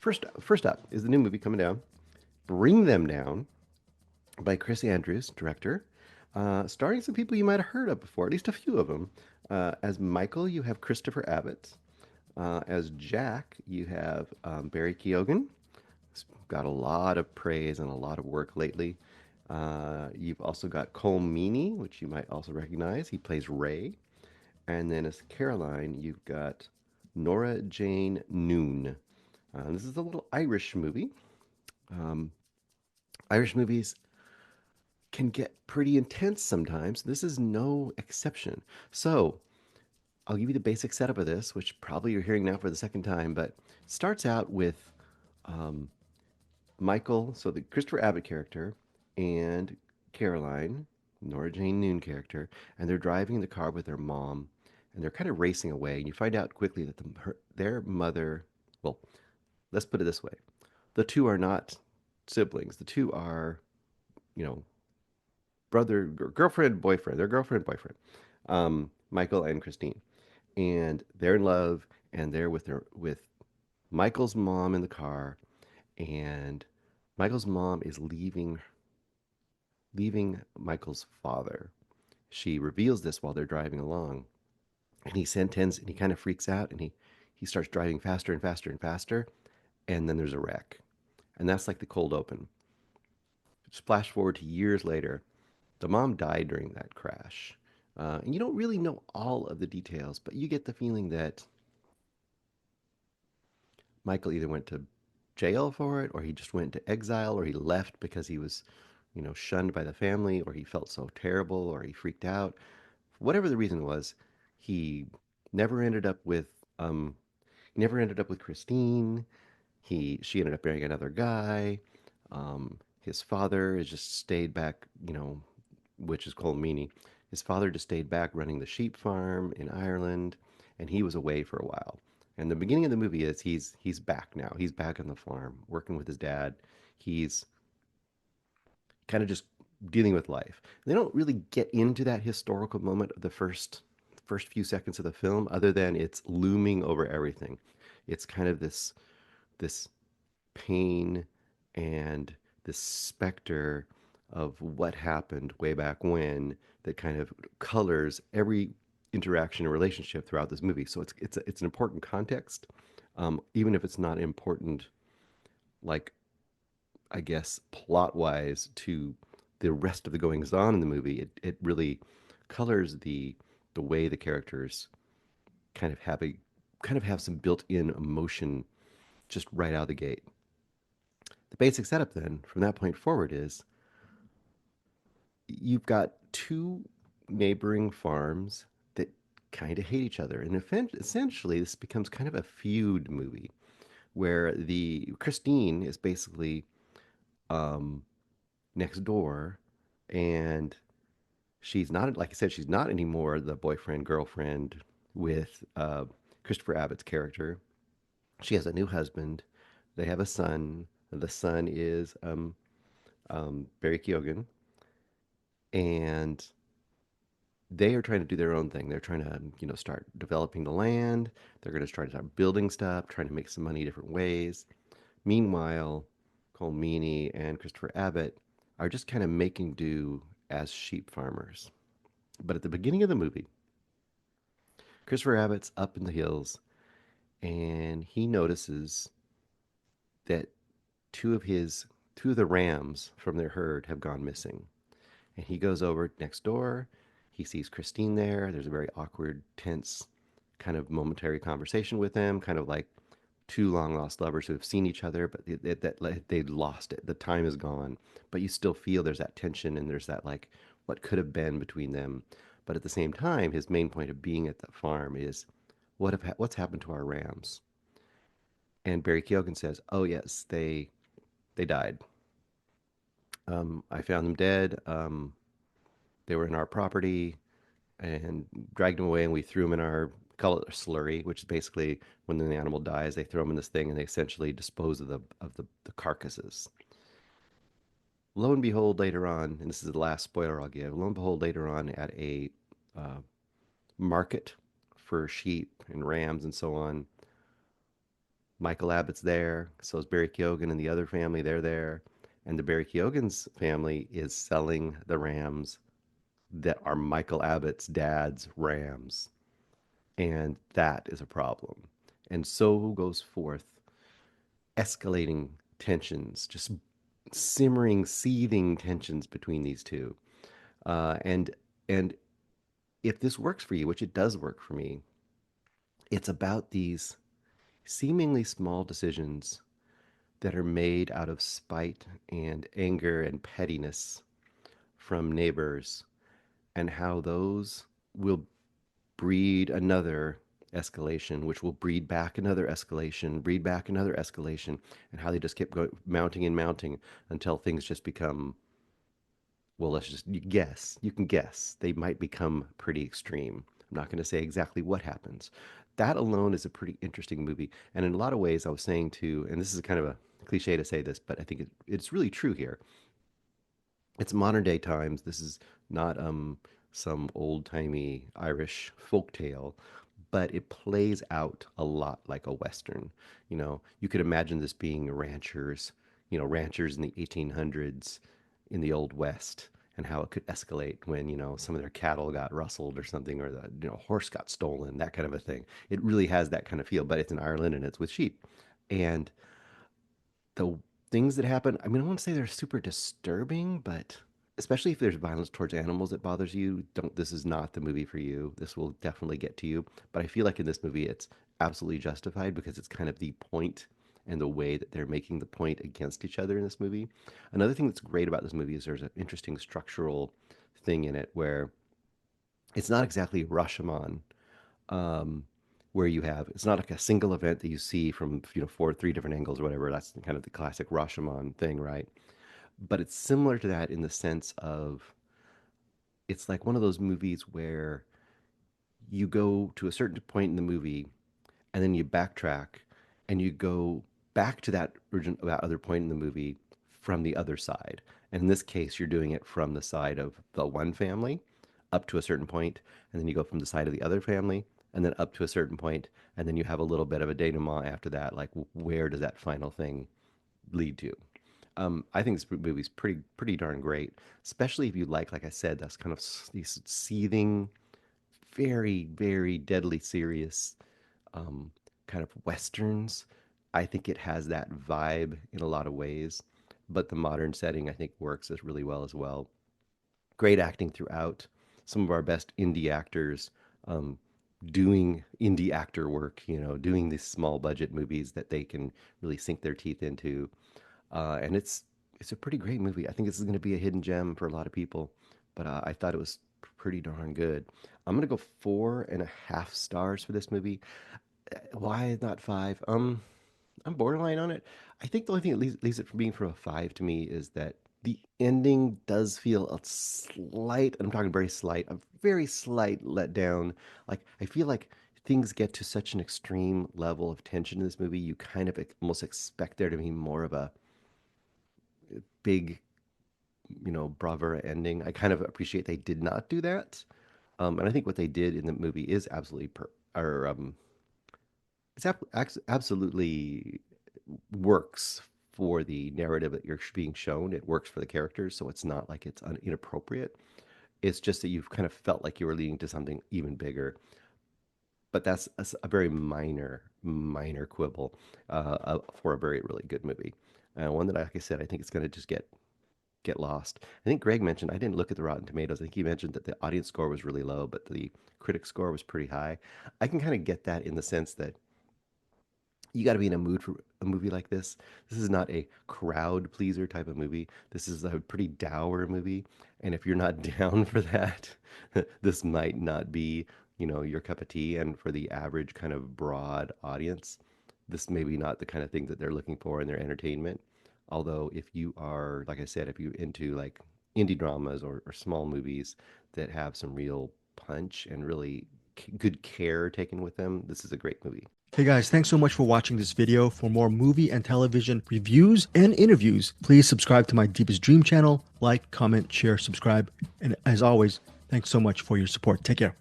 First up is the new movie coming down, Bring Them Down, by Chris Andrews, director, starring some people you might have heard of before, at least a few of them. As Michael, you have Christopher Abbott. As Jack, you have Barry Keoghan. He's got a lot of praise and a lot of work lately. You've also got Colm Meaney, which you might also recognize. He plays Ray. And then as Caroline, you've got Nora-Jane Noone. This is a little Irish movie. Um, Irish movies can get pretty intense sometimes. This is no exception. So, I'll give you the basic setup of this, which probably you're hearing now for the second time, but it starts out with um, Michael, so the Christopher Abbott character, and Caroline, Nora Jane Noone character, and they're driving the car with their mom, and they're kind of racing away. And you find out quickly that their mother, well, let's put it this way: the two are not siblings. The two are, you know, girlfriend, boyfriend. They're girlfriend, boyfriend. Michael and Christine, and they're in love, and they're with Michael's mom in the car, and Michael's mom is leaving Michael's father. She reveals this while they're driving along, and he kind of freaks out, and he starts driving faster and faster and faster, and then there's a wreck, and that's like the cold open. Splash forward to years later, the mom died during that crash. And you don't really know all of the details, but you get the feeling that Michael either went to jail for it, or he just went into exile, or he left because he was, shunned by the family, or he felt so terrible, or he freaked out. Whatever the reason was, he never ended up with um, never ended up with Christine. She ended up marrying another guy. His father has just stayed back, which is Colm Meaney. His father just stayed back running the sheep farm in Ireland, and he was away for a while. And the beginning of the movie is he's back now. He's back on the farm working with his dad. He's kind of just dealing with life. They don't really get into that historical moment of the first few seconds of the film, other than it's looming over everything. It's kind of this pain and this specter of what happened way back when that kind of colors every interaction and relationship throughout this movie. So it's an important context, even if it's not important, like I guess plot wise to the rest of the goings on in the movie. It really colors the way the characters kind of have a kind of have some built-in emotion just right out of the gate. The basic setup then from that point forward is you've got two neighboring farms that kind of hate each other. And essentially, this becomes kind of a feud movie where the Christine is basically um, next door, and she's not, like I said, she's not anymore the boyfriend girlfriend with Christopher Abbott's character. She has a new husband. They have a son. The son is Barry Keoghan, and they are trying to do their own thing. They're trying to, start developing the land. They're going to try to start building stuff, trying to make some money different ways. Meanwhile, Colm Meaney and Christopher Abbott are just kind of making do as sheep farmers. But at the beginning of the movie, Christopher Abbott's up in the hills, and he notices that two of the rams from their herd have gone missing. And he goes over next door. He sees Christine there. There's a very awkward, tense, kind of momentary conversation with them, kind of like two long lost lovers who have seen each other, but they lost it. The time is gone, but you still feel there's that tension and there's that like what could have been between them. But at the same time, his main point of being at the farm is what's happened to our rams? And Barry Keoghan says, "Oh yes, they died. I found them dead. They were in our property and dragged them away, and we threw them in our call it a slurry, which is basically when the animal dies, they throw them in this thing and they essentially dispose of the carcasses. Lo and behold, later on, and this is the last spoiler I'll give. Lo and behold, later on, at a uh, market for sheep and rams and so on, Michael Abbott's there, so is Barry Keoghan and the other family, they're there. And the Barry Keoghan's family is selling the Rams that are Michael Abbott's dad's Rams. And that is a problem. And so goes forth escalating tensions, just simmering, seething tensions between these two. And and if this works for you, which it does work for me, it's about these seemingly small decisions that are made out of spite and anger and pettiness from neighbors, and how those will breed another escalation, which will breed back another escalation, breed back another escalation, and how they just keep mounting and mounting until things just become, well, let's just guess. You can guess. They might become pretty extreme. I'm not going to say exactly what happens. That alone is a pretty interesting movie. And in a lot of ways, I was saying too, and this is kind of a cliche to say this, but I think it's really true here. It's modern day times. This is not some old timey Irish folk tale, but it plays out a lot like a Western. You could imagine this being ranchers, ranchers in the 1800s in the Old West, and how it could escalate when, some of their cattle got rustled or something, or the, horse got stolen, that kind of a thing. It really has that kind of feel, but it's in Ireland and it's with sheep. And the things that happen, I mean, I won't say they're super disturbing, but especially if there's violence towards animals that bothers you, don't, this is not the movie for you. This will definitely get to you. But I feel like in this movie, it's absolutely justified because it's kind of the point and the way that they're making the point against each other in this movie. Another thing that's great about this movie is there's an interesting structural thing in it where it's not exactly Rashomon, um, where you have, it's not like a single event that you see from, three different angles or whatever. That's kind of the classic Rashomon thing, right? But it's similar to that in the sense of it's like one of those movies where you go to a certain point in the movie and then you backtrack and you go back to that other point in the movie from the other side. And in this case, you're doing it from the side of the one family up to a certain point, and then you go from the side of the other family and then up to a certain point, and then you have a little bit of a denouement after that. Like, where does that final thing lead to? I think this movie's pretty darn great, especially if you like I said, that's kind of these seething, very, very deadly serious um, kind of westerns. I think it has that vibe in a lot of ways, but the modern setting I think works as really well as well. Great acting throughout. Some of our best indie actors um, doing indie actor work, doing these small budget movies that they can really sink their teeth into. And it's a pretty great movie. I think this is going to be a hidden gem for a lot of people, but I thought it was pretty darn good. I'm gonna go 4.5 stars for this movie. Why not five? I'm borderline on it. I think the only thing that leaves it from being from a five to me is that the ending does feel a slight, I'm talking very slight, a very slight letdown. Like, I feel like things get to such an extreme level of tension in this movie, you kind of almost expect there to be more of a big, bravura ending. I kind of appreciate they did not do that. And I think what they did in the movie is absolutely or it's absolutely works for the narrative that you're being shown. It works for the characters, so it's not like it's inappropriate. It's just that you've kind of felt like you were leading to something even bigger. But that's a very minor quibble for a very really good movie. One that, like I said, I think it's going to just get lost. I think Greg mentioned, I didn't look at the Rotten Tomatoes. I think he mentioned that the audience score was really low, but the critic score was pretty high. I can kind of get that in the sense that you got to be in a mood for a movie like this. This is not a crowd pleaser type of movie. This is a pretty dour movie. And if you're not down for that, this might not be, your cup of tea. And for the average kind of broad audience, this may be not the kind of thing that they're looking for in their entertainment. Although if you are, like I said, if you're into like indie dramas or small movies that have some real punch and really good care taken with them, this is a great movie. Hey guys, thanks so much for watching this video. For more movie and television reviews and interviews, please subscribe to my Deepest Dream channel, like, comment, share, subscribe. And as always, thanks so much for your support. Take care.